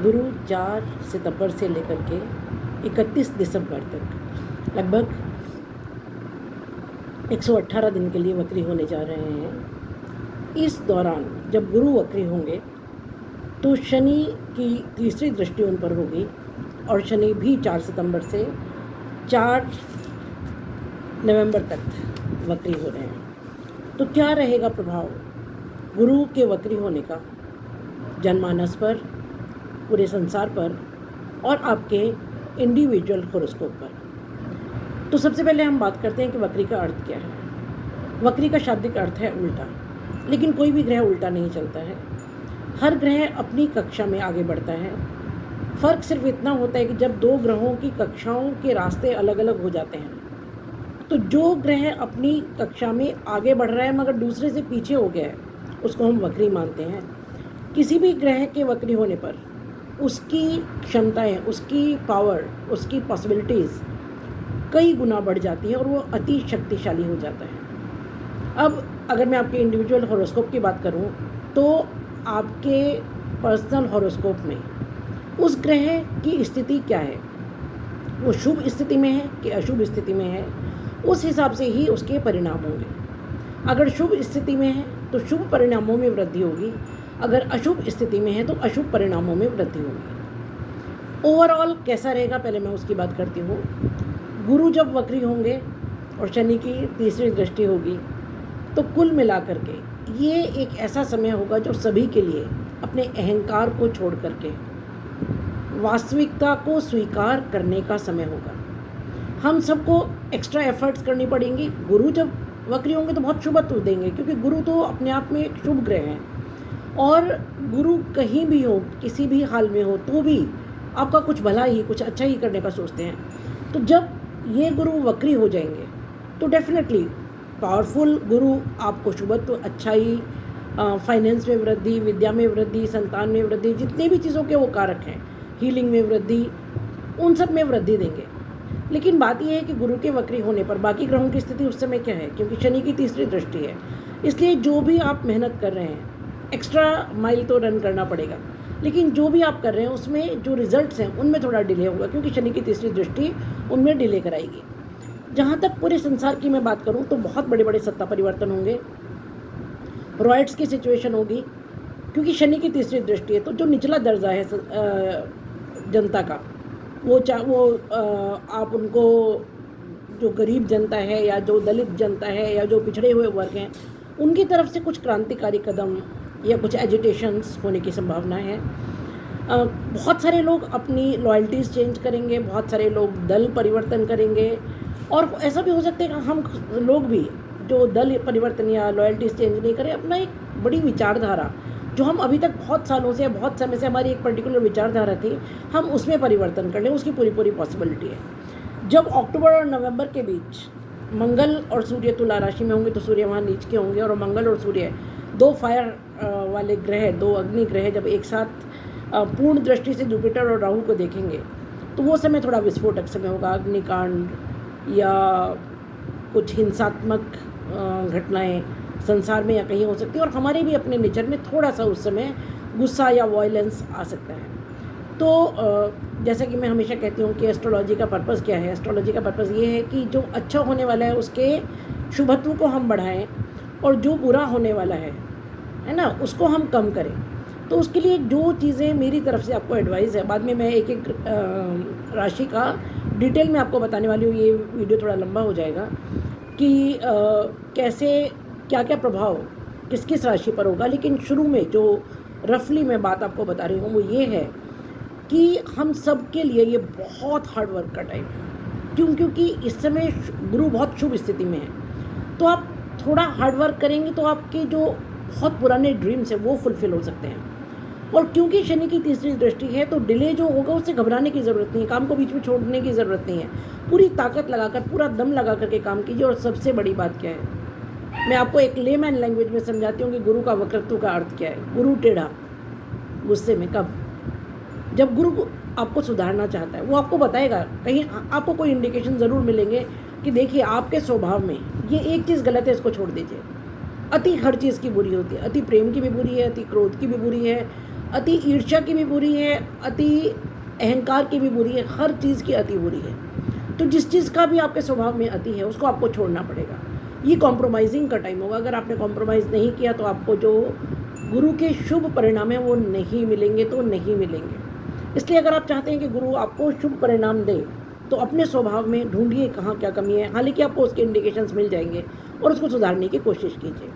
गुरु 4 सितंबर से लेकर के 31 दिसंबर तक लगभग 118 दिन के लिए वक्री होने जा रहे हैं। इस दौरान जब गुरु वक्री होंगे तो शनि की तीसरी दृष्टि उन पर होगी और शनि भी 4 सितंबर से 4 नवंबर तक वक्री हो रहे हैं। तो क्या रहेगा प्रभाव गुरु के वक्री होने का जनमानस पर, पूरे संसार पर और आपके इंडिविजुअल होरोस्कोप पर। तो सबसे पहले हम बात करते हैं कि वक्री का अर्थ क्या है। वक्री का शाब्दिक अर्थ है उल्टा, लेकिन कोई भी ग्रह उल्टा नहीं चलता है। हर ग्रह अपनी कक्षा में आगे बढ़ता है। फ़र्क सिर्फ इतना होता है कि जब दो ग्रहों की कक्षाओं के रास्ते अलग अलग हो जाते हैं तो जो ग्रह अपनी कक्षा में आगे बढ़ रहा है मगर दूसरे से पीछे हो गया है उसको हम वक्री मानते हैं। किसी भी ग्रह के वक्री होने पर उसकी क्षमताएं, उसकी पावर, उसकी पॉसिबिलिटीज़ कई गुना बढ़ जाती हैं और वो अति शक्तिशाली हो जाता है। अब अगर मैं आपके इंडिविजुअल हॉरोस्कोप की बात करूं तो आपके पर्सनल हॉरोस्कोप में उस ग्रह की स्थिति क्या है, वो शुभ स्थिति में है कि अशुभ स्थिति में है, उस हिसाब से ही उसके परिणाम होंगे। अगर शुभ स्थिति में है तो शुभ परिणामों में वृद्धि होगी, अगर अशुभ स्थिति में है तो अशुभ परिणामों में वृद्धि होगी। ओवरऑल कैसा रहेगा पहले मैं उसकी बात करती हूँ। गुरु जब वक्री होंगे और शनि की तीसरी दृष्टि होगी तो कुल मिलाकर के ये एक ऐसा समय होगा जो सभी के लिए अपने अहंकार को छोड़ करके वास्तविकता को स्वीकार करने का समय होगा। हम सबको एक्स्ट्रा एफर्ट्स करनी पड़ेंगी। गुरु जब वक्री होंगे तो बहुत शुभत्व देंगे क्योंकि गुरु तो अपने आप में एक शुभ ग्रह हैं और गुरु कहीं भी हो, किसी भी हाल में हो तो भी आपका कुछ भला ही, कुछ अच्छा ही करने का सोचते हैं। तो जब ये गुरु वक्री हो जाएंगे तो डेफिनेटली पावरफुल गुरु आपको शुभत्व, अच्छाई, फाइनेंस में वृद्धि, विद्या में वृद्धि, संतान में वृद्धि, जितनी भी चीज़ों के वो कारक हैं, हीलिंग में वृद्धि, उन सब में वृद्धि देंगे। लेकिन बात यह है कि गुरु के वक्री होने पर बाकी ग्रहों की स्थिति उस समय क्या है, क्योंकि शनि की तीसरी दृष्टि है, इसलिए जो भी आप मेहनत कर रहे हैं एक्स्ट्रा माइल तो रन करना पड़ेगा, लेकिन जो भी आप कर रहे हैं उसमें जो रिजल्ट्स हैं उनमें थोड़ा डिले होगा क्योंकि शनि की तीसरी दृष्टि उनमें डिले कराएगी। जहाँ तक पूरे संसार की मैं बात करूँ तो बहुत बड़े बड़े सत्ता परिवर्तन होंगे, रॉयट्स की सिचुएशन होगी क्योंकि शनि की तीसरी दृष्टि है। तो जो निचला दर्जा है जनता का, वो आप उनको, जो गरीब जनता है या जो दलित जनता है या जो पिछड़े हुए वर्ग हैं, उनकी तरफ से कुछ क्रांतिकारी कदम या कुछ एजिटेशंस होने की संभावना है। बहुत सारे लोग अपनी लॉयल्टीज़ चेंज करेंगे, बहुत सारे लोग दल परिवर्तन करेंगे और ऐसा भी हो सकता है कि हम लोग भी जो दल परिवर्तन या लॉयल्टीज़ चेंज नहीं करें, अपना एक बड़ी विचारधारा जो हम अभी तक बहुत सालों से, बहुत समय से हमारी एक पर्टिकुलर विचारधारा थी, हम उसमें परिवर्तन कर लें, उसकी पूरी पॉसिबिलिटी है। जब अक्टूबर और नवंबर के बीच मंगल और सूर्य तुला राशि में होंगे तो सूर्य वहाँ नीच के होंगे और मंगल और सूर्य दो फायर वाले ग्रह, दो अग्नि ग्रह जब एक साथ पूर्ण दृष्टि से जुपिटर और राहु को देखेंगे तो वो समय थोड़ा विस्फोटक समय होगा। अग्निकांड या कुछ हिंसात्मक घटनाएं संसार में या कहीं हो सकती है और हमारे भी अपने नेचर में थोड़ा सा उस समय गुस्सा या वॉयलेंस आ सकता है। तो जैसा कि मैं हमेशा कहती हूँ कि एस्ट्रोलॉजी का पर्पज़ क्या है। एस्ट्रोलॉजी का पर्पज़ ये है कि जो अच्छा होने वाला है उसके शुभत्व को हम बढ़ाएं और जो बुरा होने वाला है ना, उसको हम कम करें। तो उसके लिए जो चीज़ें मेरी तरफ से आपको एडवाइस है, बाद में मैं एक एक राशि का डिटेल में आपको बताने वाली हूँ। ये वीडियो थोड़ा लंबा हो जाएगा कि कैसे क्या क्या प्रभाव किस किस राशि पर होगा, लेकिन शुरू में जो रफली मैं बात आपको बता रही हूँ वो ये है कि हम सब के लिए ये बहुत हार्ड वर्क का टाइम है। क्योंकि इस समय गुरु बहुत शुभ स्थिति में है, तो आप थोड़ा हार्ड वर्क करेंगे तो आपके जो बहुत पुराने ड्रीम्स हैं वो फुलफिल हो सकते हैं। और क्योंकि शनि की तीसरी दृष्टि है तो डिले जो होगा उससे घबराने की ज़रूरत नहीं है, काम को बीच में छोड़ने की ज़रूरत नहीं है। पूरी ताकत लगाकर, पूरा दम लगा करके काम कीजिए। और सबसे बड़ी बात क्या है, मैं आपको एक लेमैन लैंग्वेज में समझाती हूँ कि गुरु का वक्रत्व का अर्थ क्या है। गुरु टेढ़ा गुस्से में कब, जब गुरु आपको सुधारना चाहता है वो आपको बताएगा, कहीं आपको कोई इंडिकेशन ज़रूर मिलेंगे कि देखिए आपके स्वभाव में ये एक चीज़ गलत है, इसको छोड़ दीजिए। अति हर चीज़ की बुरी होती है, अति प्रेम की भी बुरी है, अति क्रोध की भी बुरी है, अति ईर्ष्या की भी बुरी है, अति अहंकार की भी बुरी है, हर चीज़ की अति बुरी है। तो जिस चीज़ का भी आपके स्वभाव में अति है उसको आपको छोड़ना पड़ेगा। ये कॉम्प्रोमाइज़िंग का टाइम होगा। अगर आपने कॉम्प्रोमाइज़ नहीं किया तो आपको जो गुरु के शुभ परिणाम है वो नहीं मिलेंगे, तो नहीं मिलेंगे। इसलिए अगर आप चाहते हैं कि गुरु आपको शुभ परिणाम दे तो अपने स्वभाव में ढूंढिए कहाँ क्या कमी है। हालांकि आपको उसके इंडिकेशंस मिल जाएंगे और उसको सुधारने की कोशिश कीजिए।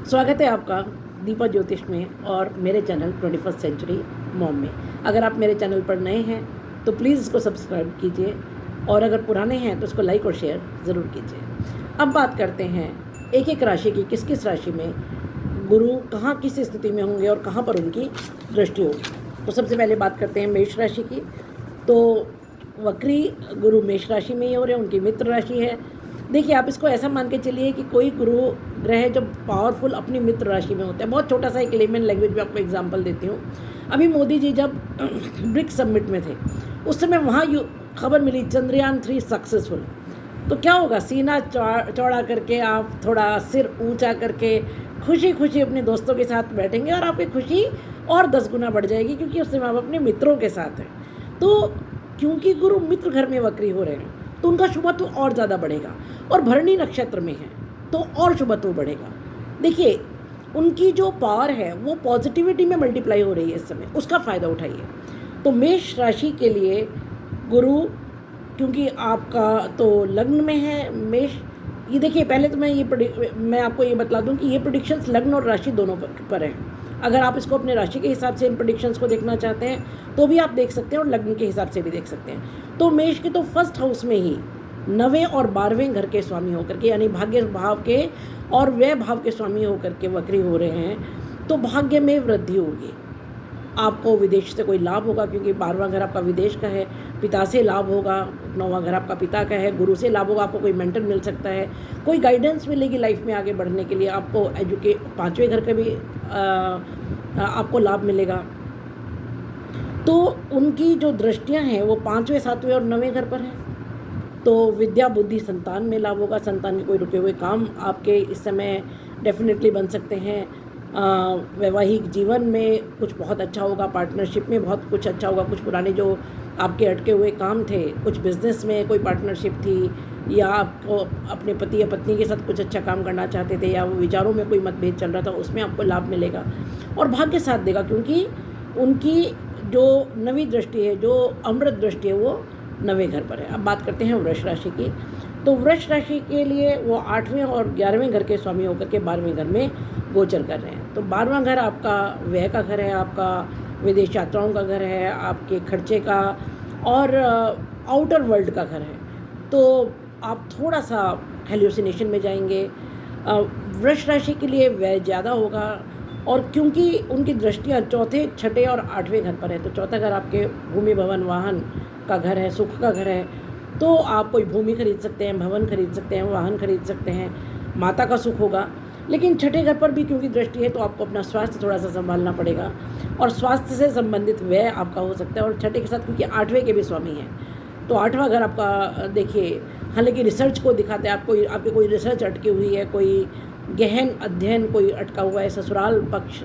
स्वागत है आपका दीपा ज्योतिष में और मेरे चैनल 21st सेंचुरी मॉम में। अगर आप मेरे चैनल पर नए हैं तो प्लीज़ इसको सब्सक्राइब कीजिए और अगर पुराने हैं तो इसको लाइक और शेयर ज़रूर कीजिए। अब बात करते हैं एक एक राशि की, किस किस राशि में गुरु कहाँ किस स्थिति में होंगे और कहाँ पर उनकी दृष्टि होगी। तो सबसे पहले बात करते हैं मेष राशि की। तो वक्री गुरु मेष राशि में ही हो रहे हैं, उनकी मित्र राशि है। देखिए, आप इसको ऐसा मान के चलिए कि कोई गुरु ग्रह जब पावरफुल अपनी मित्र राशि में होता है। बहुत छोटा सा एक लेमन लैंग्वेज में आपको एग्जांपल देती हूँ। अभी मोदी जी जब ब्रिक्स समिट में थे उस समय वहाँ खबर मिली चंद्रयान 3 सक्सेसफुल। तो क्या होगा, सीना चौड़ा करके आप थोड़ा सिर ऊंचा करके खुशी खुशी अपने दोस्तों के साथ बैठेंगे और आपकी खुशी और 10 गुना बढ़ जाएगी, क्योंकि उस समय आप अपने मित्रों के साथ हैं। तो क्योंकि गुरु मित्र घर में वक्री हो रहे हैं तो उनका शुभत्व और ज़्यादा बढ़ेगा, और भरणी नक्षत्र में है तो और शुभत्व बढ़ेगा। देखिए, उनकी जो पावर है वो पॉजिटिविटी में मल्टीप्लाई हो रही है इस समय, उसका फ़ायदा उठाइए। तो मेष राशि के लिए गुरु, क्योंकि आपका तो लग्न में है मेष, ये देखिए पहले तो मैं आपको ये बता दूं कि ये प्रेडिक्शंस लग्न और राशि दोनों पर हैं। अगर आप इसको अपने राशि के हिसाब से इन प्रेडिक्शंस को देखना चाहते हैं तो भी आप देख सकते हैं और लग्न के हिसाब से भी देख सकते हैं। तो मेष के तो फर्स्ट हाउस में ही 9वें और 12वें घर के स्वामी होकर के, यानी भाग्य भाव के और व्यय भाव के स्वामी होकर के वक्री हो रहे हैं, तो भाग्य में वृद्धि होगी। आपको विदेश से कोई लाभ होगा, क्योंकि 12वां घर आपका विदेश का है। पिता से लाभ होगा, 9वां घर आपका पिता का है। गुरु से लाभ होगा, आपको कोई मेंटर मिल सकता है, कोई गाइडेंस मिलेगी लाइफ में आगे बढ़ने के लिए। आपको 5वें घर का भी आपको लाभ मिलेगा। तो उनकी जो दृष्टियां हैं वो 5वें 7वें और 9वें घर पर हैं। तो विद्या बुद्धि संतान में लाभ होगा। संतान के कोई रुके हुए काम आपके इस समय डेफिनेटली बन सकते हैं। वैवाहिक जीवन में कुछ बहुत अच्छा होगा, पार्टनरशिप में बहुत कुछ अच्छा होगा। कुछ पुराने जो आपके अटके हुए काम थे, कुछ बिजनेस में कोई पार्टनरशिप थी, या आपको अपने पति या पत्नी के साथ कुछ अच्छा काम करना चाहते थे, या वो विचारों में कोई मतभेद चल रहा था, उसमें आपको लाभ मिलेगा। और भाग्य साथ देगा, क्योंकि उनकी जो 9वीं दृष्टि है, जो अमृत दृष्टि है, वो 9वें घर पर है। अब बात करते हैं वृष राशि की। तो वृष राशि के लिए वो 8वें और 11वें घर के स्वामी होकर के 12वें घर में गोचर कर रहे हैं। तो 12वां घर आपका व्यय का घर है, आपका विदेश यात्राओं का घर है, आपके खर्चे का और आउटर वर्ल्ड का घर है। तो आप थोड़ा सा हेल्यूसिनेशन में जाएंगे। वृष राशि के लिए व्यय ज़्यादा होगा, और क्योंकि उनकी दृष्टियाँ 4थे 6ठे और 8वें घर पर है, तो चौथा घर आपके भूमि भवन वाहन का घर है, सुख का घर है। तो आप कोई भूमि खरीद सकते हैं, भवन खरीद सकते हैं, वाहन खरीद सकते हैं, माता का सुख होगा। लेकिन 6ठे घर पर भी क्योंकि दृष्टि है तो आपको अपना स्वास्थ्य थोड़ा सा संभालना पड़ेगा, और स्वास्थ्य से संबंधित व्यय आपका हो सकता है। और 6ठे के साथ क्योंकि 8वें के भी स्वामी हैं, तो 8वां घर आपका देखिए, हालांकि रिसर्च को दिखाते हैं, आपकी कोई रिसर्च अटकी हुई है, कोई गहन अध्ययन कोई अटका हुआ है, ससुराल पक्ष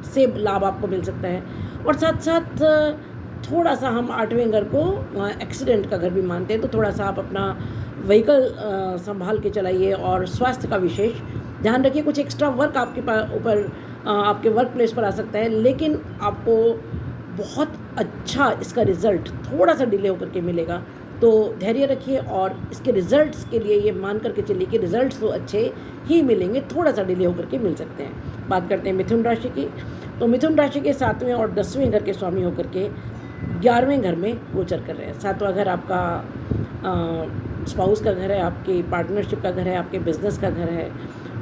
से लाभ आपको मिल सकता है। और साथ साथ थोड़ा सा हम 8वें घर को एक्सीडेंट का घर भी मानते हैं, तो थोड़ा सा आप अपना व्हीकल संभाल के चलाइए और स्वास्थ्य का विशेष ध्यान रखिए। कुछ एक्स्ट्रा वर्क आपके ऊपर आपके वर्क प्लेस पर आ सकता है, लेकिन आपको बहुत अच्छा इसका रिज़ल्ट थोड़ा सा डिले होकर के मिलेगा। तो धैर्य रखिए और इसके रिज़ल्ट्स के लिए ये मान करके चलिए कि रिज़ल्ट्स तो अच्छे ही मिलेंगे, थोड़ा सा डिले होकर के मिल सकते हैं। बात करते हैं मिथुन राशि की। तो मिथुन राशि के 7वें और 10वें घर के स्वामी होकर के 11वें घर में गोचर कर रहे हैं। 7वां घर आपका स्पाउस का घर है, आपकी पार्टनरशिप का घर है, आपके बिजनेस का घर है।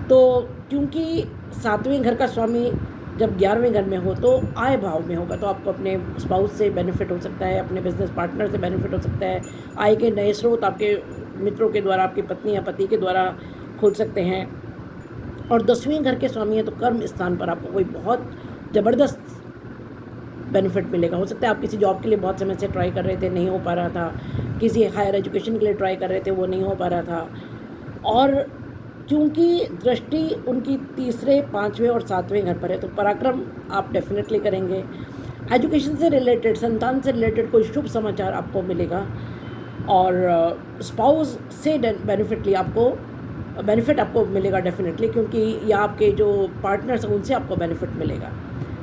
तो क्योंकि 7वें घर का स्वामी जब 11वें घर में हो तो आय भाव में होगा, तो आपको अपने स्पाउस से बेनिफिट हो सकता है, अपने बिजनेस पार्टनर से बेनिफिट हो सकता है। आय के नए स्रोत आपके मित्रों के द्वारा, आपकी पत्नी या पति के द्वारा खुल सकते हैं। और 10वें घर के स्वामी है तो कर्म स्थान पर आपको कोई बहुत ज़बरदस्त बेनिफिट मिलेगा। हो सकता है आप किसी जॉब के लिए बहुत समय से ट्राई कर रहे थे, नहीं हो पा रहा था, किसी हायर एजुकेशन के लिए ट्राई कर रहे थे, वो नहीं हो पा रहा था, और क्योंकि दृष्टि उनकी तीसरे, पाँचवें और सातवें घर पर है, तो पराक्रम आप डेफिनेटली करेंगे। एजुकेशन से रिलेटेड, संतान से रिलेटेड कोई शुभ समाचार आपको मिलेगा, और स्पाउस से बेनिफिट आपको मिलेगा डेफिनेटली, क्योंकि या आपके जो पार्टनर्स हैं उनसे आपको बेनिफिट मिलेगा।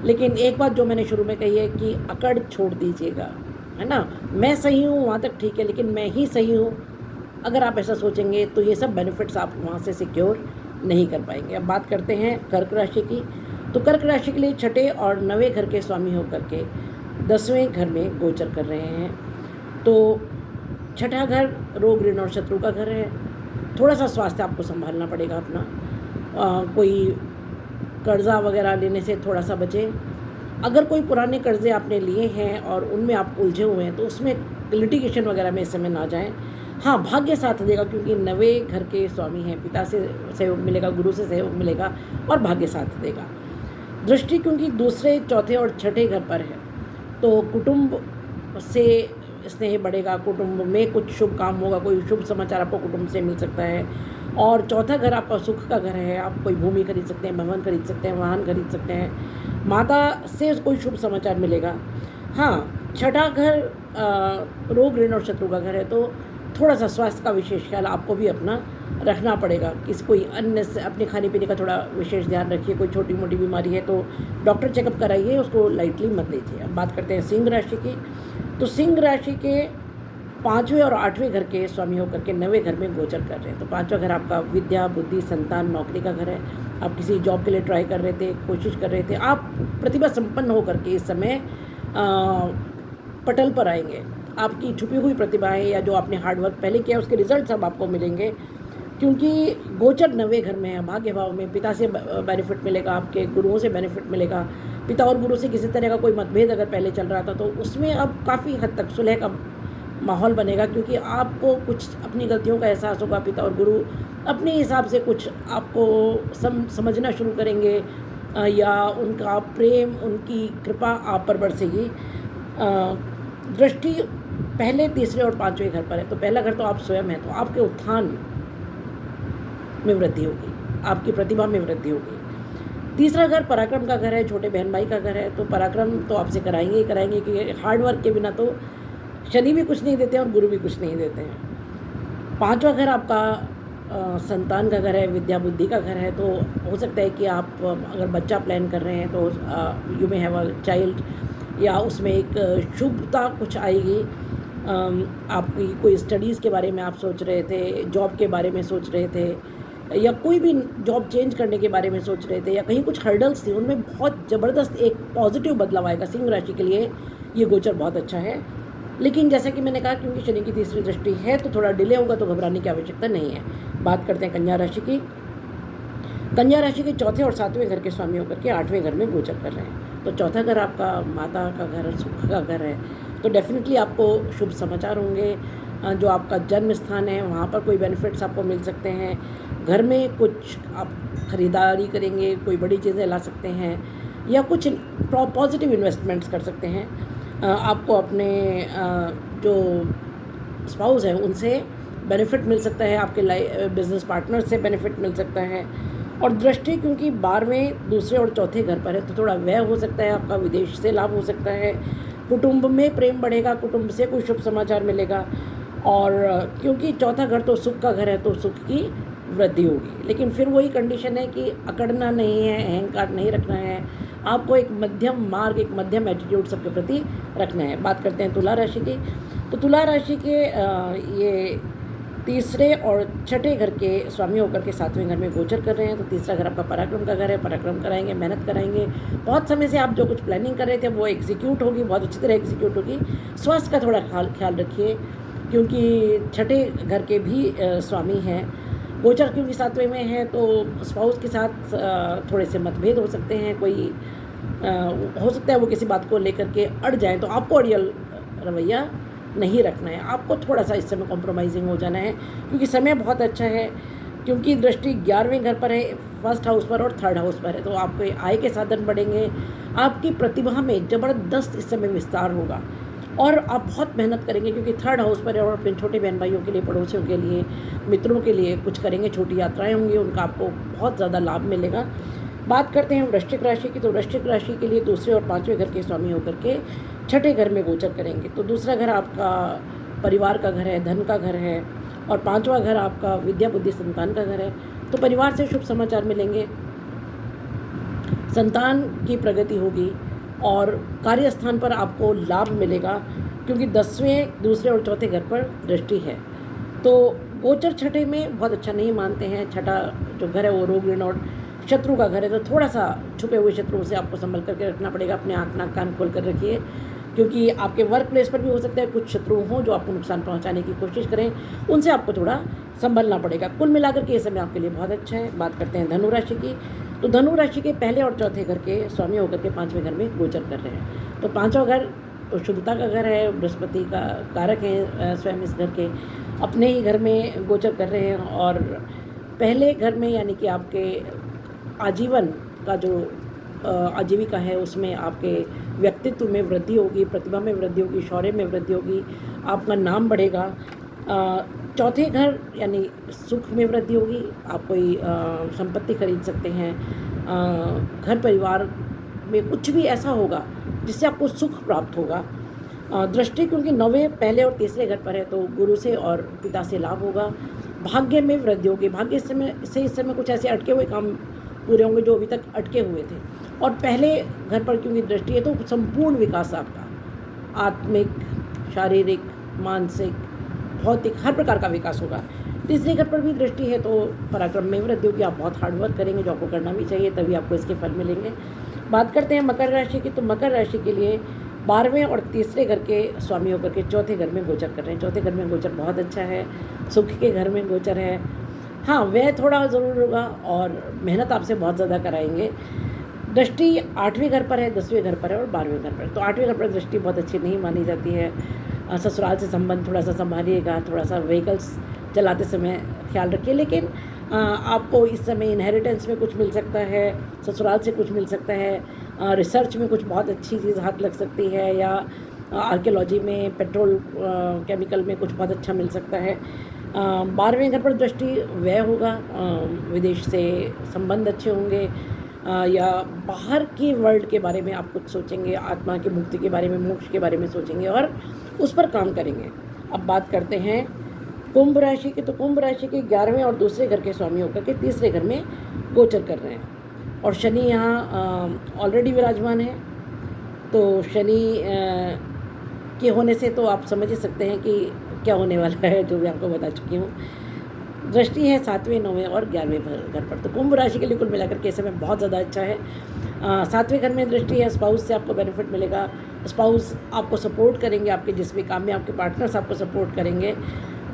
लेकिन एक बात जो मैंने शुरू में कही है कि अकड़ छोड़ दीजिएगा, है ना। मैं सही हूँ वहाँ तक ठीक है, लेकिन मैं ही सही हूँ, अगर आप ऐसा सोचेंगे तो ये सब बेनिफिट्स आप वहाँ से सिक्योर नहीं कर पाएंगे। अब बात करते हैं कर्क राशि की। तो कर्क राशि के लिए छठे और नवें घर के स्वामी होकर के 10वें घर में गोचर कर रहे हैं। तो छठा घर रोग, ऋण और शत्रु का घर है। थोड़ा सा स्वास्थ्य आपको संभालना पड़ेगा अपना, कोई कर्जा वगैरह लेने से थोड़ा सा बचें। अगर कोई पुराने कर्जे आपने लिए हैं और उनमें आप उलझे हुए हैं तो उसमें लिटिगेशन वगैरह में इस समय ना जाएं। हाँ, भाग्य साथ देगा, क्योंकि नवे घर के स्वामी हैं, पिता से सहयोग मिलेगा, गुरु से सहयोग मिलेगा और भाग्य साथ देगा। दृष्टि क्योंकि दूसरे, चौथे और छठे घर पर है, तो कुटुंब से स्नेह बढ़ेगा, कुटुंब में कुछ शुभ काम होगा, कोई शुभ समाचार आपको कुटुंब से मिल सकता है। और चौथा घर आपका सुख का घर है, आप कोई भूमि खरीद सकते हैं, भवन खरीद सकते हैं, वाहन खरीद सकते हैं, माता से कोई शुभ समाचार मिलेगा। हाँ, छठा घर रोग, ऋण और शत्रु का घर है, तो थोड़ा सा स्वास्थ्य का विशेष ख्याल आपको भी अपना रखना पड़ेगा। किसी कोई अन्य से अपने खाने पीने का थोड़ा विशेष ध्यान रखिए। कोई छोटी मोटी बीमारी है तो डॉक्टर चेकअप कराइए, उसको लाइटली मत लीजिए। अब बात करते हैं सिंह राशि की। तो सिंह राशि के 5वें और 8वें घर के स्वामी होकर के 9वें घर में गोचर कर रहे हैं। तो 5वां घर आपका विद्या, बुद्धि, संतान, नौकरी का घर है। आप किसी जॉब के लिए ट्राई कर रहे थे, कोशिश कर रहे थे, आप प्रतिभा संपन्न होकर के इस समय पटल पर आएंगे। आपकी छुपी हुई प्रतिभाएं या जो आपने हार्डवर्क पहले किया उसके रिजल्ट्स अब आपको मिलेंगे, क्योंकि गोचर 9वें घर में है, भाग्य भाव में। पिता से बेनिफिट मिलेगा, आपके गुरुओं से बेनिफिट मिलेगा। पिता और गुरु से किसी तरह का कोई मतभेद अगर पहले चल रहा था तो उसमें अब काफ़ी हद तक सुलह का माहौल बनेगा, क्योंकि आपको कुछ अपनी गलतियों का एहसास होगा। पिता और गुरु अपने हिसाब से कुछ आपको समझना शुरू करेंगे, या उनका प्रेम, उनकी कृपा आप पर बरसेगी। दृष्टि पहले, तीसरे और 5वें घर पर है, तो पहला घर तो आप स्वयं हैं, तो आपके उत्थान में वृद्धि होगी, आपकी प्रतिभा में वृद्धि होगी। तीसरा घर पराक्रम का घर है, छोटे बहन भाई का घर है, तो पराक्रम तो आपसे कराएंगे ही कराएंगे, क्योंकि हार्डवर्क के बिना तो शनि भी कुछ नहीं देते हैं और गुरु भी कुछ नहीं देते हैं। 5वां घर आपका संतान का घर है, विद्या बुद्धि का घर है, तो हो सकता है कि आप अगर बच्चा प्लान कर रहे हैं तो you may have a child, या उसमें एक शुभता कुछ आएगी। आपकी कोई स्टडीज़ के बारे में आप सोच रहे थे, जॉब के बारे में सोच रहे थे, या कोई भी जॉब चेंज करने के बारे में सोच रहे थे, या कहीं कुछ हर्डल्स थी, उनमें बहुत ज़बरदस्त एक पॉजिटिव बदलाव आएगा। सिंह राशि के लिए ये गोचर बहुत अच्छा है। लेकिन जैसा कि मैंने कहा, क्योंकि शनि की तीसरी दृष्टि है तो थोड़ा डिले होगा, तो घबराने की आवश्यकता नहीं है। बात करते हैं कन्या राशि की। कन्या राशि के चौथे और 7वें घर के स्वामी होकर के 8वें घर में गोचर कर रहे हैं। तो चौथा घर आपका माता का घर, सुख का घर है, तो डेफिनेटली आपको शुभ समाचार होंगे। जो आपका जन्म स्थान है वहाँ पर कोई बेनिफिट्स आपको मिल सकते हैं। घर में कुछ आप खरीदारी करेंगे, कोई बड़ी चीज़ें ला सकते हैं, या कुछ पॉजिटिव इन्वेस्टमेंट्स कर सकते हैं। आपको अपने जो स्पाउस हैं उनसे बेनिफिट मिल सकता है, आपके बिजनेस पार्टनर से बेनिफिट मिल सकता है। और दृष्टि क्योंकि 12वें, दूसरे और चौथे घर पर है, तो थोड़ा व्यय हो सकता है आपका, विदेश से लाभ हो सकता है, कुटुंब में प्रेम बढ़ेगा, कुटुंब से कोई शुभ समाचार मिलेगा। और क्योंकि चौथा घर तो सुख का घर है, तो सुख की वृद्धि होगी। लेकिन फिर वही कंडीशन है कि अकड़ना नहीं है, अहंकार नहीं रखना है, आपको एक मध्यम मार्ग, एक मध्यम एटीट्यूड सबके प्रति रखना है। बात करते हैं तुला राशि की। तो तुला राशि के ये तीसरे और छठे घर के स्वामी होकर के 7वें घर में गोचर कर रहे हैं। तो तीसरा घर आपका पराक्रम का घर है, पराक्रम कराएंगे, मेहनत कराएंगे। बहुत समय से आप जो कुछ प्लानिंग कर रहे थे वो एग्जीक्यूट होगी, बहुत अच्छी तरह एग्जीक्यूट होगी। स्वास्थ्य का थोड़ा ख्याल रखिए, क्योंकि छठे घर के भी स्वामी हैं। गोचर क्योंकि 7वें में है, तो स्पाउस के साथ थोड़े से मतभेद हो सकते हैं। कोई हो सकता है वो किसी बात को लेकर के अड़ जाए, तो आपको अड़ियल रवैया नहीं रखना है, आपको थोड़ा सा इस समय कॉम्प्रोमाइजिंग हो जाना है, क्योंकि समय बहुत अच्छा है। क्योंकि दृष्टि 11वें घर पर है, फर्स्ट हाउस पर और थर्ड हाउस पर है, तो आपके आय के साधन बढ़ेंगे। आपकी प्रतिभा में ज़बरदस्त इस समय विस्तार होगा, और आप बहुत मेहनत करेंगे क्योंकि थर्ड हाउस पर है और अपने छोटे बहन भाइयों के लिए, पड़ोसियों के लिए, मित्रों के लिए कुछ करेंगे, छोटी यात्राएं होंगी, उनका आपको बहुत ज़्यादा लाभ मिलेगा। बात करते हैं वृश्चिक राशि की, तो वृश्चिक राशि के लिए दूसरे और पाँचवें घर के स्वामी होकर के छठे घर में गोचर करेंगे। तो दूसरा घर आपका परिवार का घर है, धन का घर है, और पाँचवा घर आपका विद्या बुद्धि संतान का घर है। तो परिवार से शुभ समाचार मिलेंगे, संतान की प्रगति होगी और कार्यस्थान पर आपको लाभ मिलेगा क्योंकि 10वें दूसरे और चौथे घर पर दृष्टि है। तो गोचर छठे में बहुत अच्छा नहीं मानते हैं। छठा जो घर है वो रोग ऋण और शत्रु का घर है, तो थोड़ा सा छुपे हुए शत्रुओं से आपको संभल करके रखना पड़ेगा। अपने आँख नाक कान खोल कर रखिए क्योंकि आपके वर्क प्लेस पर भी हो सकता है कुछ शत्रु हों जो आपको नुकसान पहुंचाने की कोशिश करें, उनसे आपको थोड़ा संभलना पड़ेगा। कुल मिलाकर के ये समय आपके लिए बहुत अच्छा है। बात करते हैं धनु राशि की, तो धनु राशि के पहले और चौथे घर के स्वामी होकर के पाँचवें घर में गोचर कर रहे हैं। तो पाँचवा घर तो शुद्धता का घर है, बृहस्पति का कारक है स्वयं इस घर के, अपने ही घर में गोचर कर रहे हैं। और पहले घर में यानी कि आपके आजीवन का जो आजीविका है उसमें आपके व्यक्तित्व में वृद्धि होगी, प्रतिभा में वृद्धि होगी, शौर्य में वृद्धि होगी, आपका नाम बढ़ेगा। चौथे घर यानी सुख में वृद्धि होगी, आप कोई संपत्ति खरीद सकते हैं, घर परिवार में कुछ भी ऐसा होगा जिससे आपको सुख प्राप्त होगा। दृष्टि क्योंकि 9वें पहले और तीसरे घर पर है तो गुरु से और पिता से लाभ होगा। भाग्य में वृद्धि होगी, भाग्य इस समय कुछ ऐसे अटके हुए काम पूरे होंगे जो अभी तक अटके हुए थे। और पहले घर पर क्योंकि दृष्टि है तो संपूर्ण विकास आपका आत्मिक, शारीरिक, मानसिक, भौतिक हर प्रकार का विकास होगा। तीसरे घर पर भी दृष्टि है तो पराक्रम में वृद्धि होगी, आप बहुत हार्डवर्क करेंगे जो आपको करना भी चाहिए, तभी आपको इसके फल मिलेंगे। बात करते हैं मकर राशि की, तो मकर राशि के लिए 12वें और तीसरे घर के स्वामी होकर के चौथे घर में गोचर कर रहे हैं। चौथे घर में गोचर बहुत अच्छा है, सुख के घर में गोचर है। हाँ, व्यय थोड़ा ज़रूर होगा और मेहनत आपसे बहुत ज़्यादा कराएंगे। दृष्टि 8वें घर पर है, 10वें घर पर है और 12वें घर पर है। तो 8वें घर पर दृष्टि बहुत अच्छी नहीं मानी जाती है। ससुराल से संबंध थोड़ा सा संभालिएगा, थोड़ा सा व्हीकल्स चलाते समय ख्याल रखिए। लेकिन आपको इस समय इनहेरिटेंस में कुछ मिल सकता है, ससुराल से कुछ मिल सकता है, रिसर्च में कुछ बहुत अच्छी चीज़ हाथ लग सकती है, या आर्कियोलॉजी में, पेट्रोल केमिकल में कुछ बहुत अच्छा मिल सकता है। 12वें घर पर दृष्टि व्यय होगा, विदेश से संबंध अच्छे होंगे, या बाहर की वर्ल्ड के बारे में आप कुछ सोचेंगे, आत्मा की मुक्ति के बारे में, मोक्ष के बारे में सोचेंगे और उस पर काम करेंगे। अब बात करते हैं कुंभ राशि की, तो कुंभ राशि के 11वें और दूसरे घर के स्वामी होकर के तीसरे घर में गोचर कर रहे हैं और शनि यहाँ ऑलरेडी विराजमान है। तो शनि के होने से तो आप समझ ही सकते हैं कि क्या होने वाला है, जो मैं आपको बता चुकी हूँ। दृष्टि है 7वें, 9वें और 11वें घर पर। तो कुंभ राशि के लिए कुल मिलाकर के समय बहुत ज़्यादा अच्छा है। 7वें घर में दृष्टि है, स्पाउस से आपको बेनिफिट मिलेगा, स्पाउस आपको सपोर्ट करेंगे, आपके जिस भी काम में आपके पार्टनर्स आपको सपोर्ट करेंगे।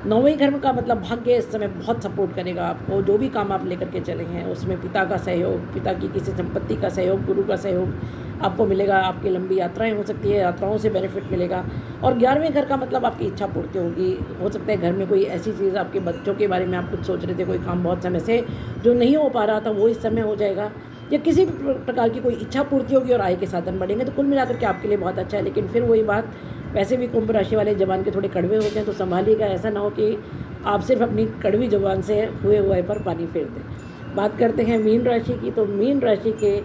9वें घर का मतलब भाग्य इस समय बहुत सपोर्ट करेगा आपको, जो भी काम आप लेकर के चले हैं उसमें पिता का सहयोग, पिता की किसी संपत्ति का सहयोग, गुरु का सहयोग आपको मिलेगा। आपकी लंबी यात्राएं हो सकती है, यात्राओं से बेनिफिट मिलेगा। और 11वें घर का मतलब आपकी इच्छा पूर्ति होगी। हो सकता है घर में कोई ऐसी चीज़, आपके बच्चों के बारे में आप कुछ सोच रहे थे, कोई काम बहुत समय से जो नहीं हो पा रहा था वो इस समय हो जाएगा, या किसी भी प्रकार की कोई इच्छा पूर्ति होगी और आय के साधन बढ़ेंगे। तो कुल मिलाकर के आपके लिए बहुत अच्छा है। लेकिन फिर वही बात, वैसे भी कुंभ राशि वाले जबान के थोड़े कड़वे होते हैं, तो संभालिएगा, ऐसा ना हो कि आप सिर्फ अपनी कड़वी जबान से हुए पर पानी फेर दें। बात करते हैं मीन राशि की, तो मीन राशि के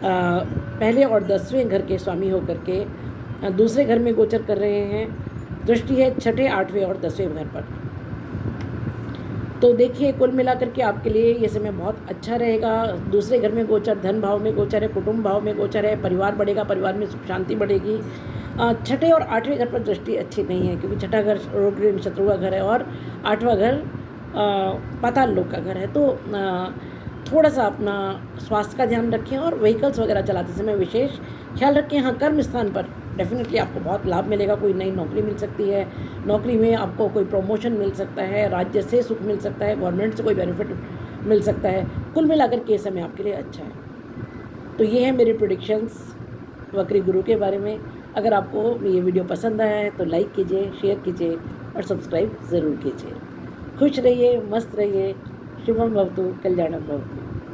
पहले और 10वें घर के स्वामी होकर के दूसरे घर में गोचर कर रहे हैं। दृष्टि है 6ठे, 8वें और 10वें घर पर। तो देखिए कुल मिलाकर के आपके लिए ये समय बहुत अच्छा रहेगा। दूसरे घर में गोचर धन भाव में गोचर है, कुटुंब भाव में गोचर है, परिवार बढ़ेगा, परिवार में सुख शांति बढ़ेगी। 6ठे और 8वें घर पर दृष्टि अच्छी नहीं है क्योंकि 6ठा घर रोग ऋण शत्रु का घर है और 8वां घर पाताल लोक का घर है। तो थोड़ा सा अपना स्वास्थ्य का ध्यान रखें और व्हीकल्स वगैरह चलाते समय विशेष ख्याल रखें। हाँ, कर्म स्थान पर डेफिनेटली आपको बहुत लाभ मिलेगा, कोई नई नौकरी मिल सकती है, नौकरी में आपको कोई प्रमोशन मिल सकता है, राज्य से सुख मिल सकता है, गवर्नमेंट से कोई बेनिफिट मिल सकता है। कुल मिलाकर के समय आपके लिए अच्छा है। तो ये है मेरी प्रेडिक्शंस वक्री गुरु के बारे में। अगर आपको ये वीडियो पसंद आया है तो लाइक कीजिए, शेयर कीजिए और सब्सक्राइब ज़रूर कीजिए। खुश रहिए, मस्त रहिए, शुभम भवतु, कल्याणम भवतु।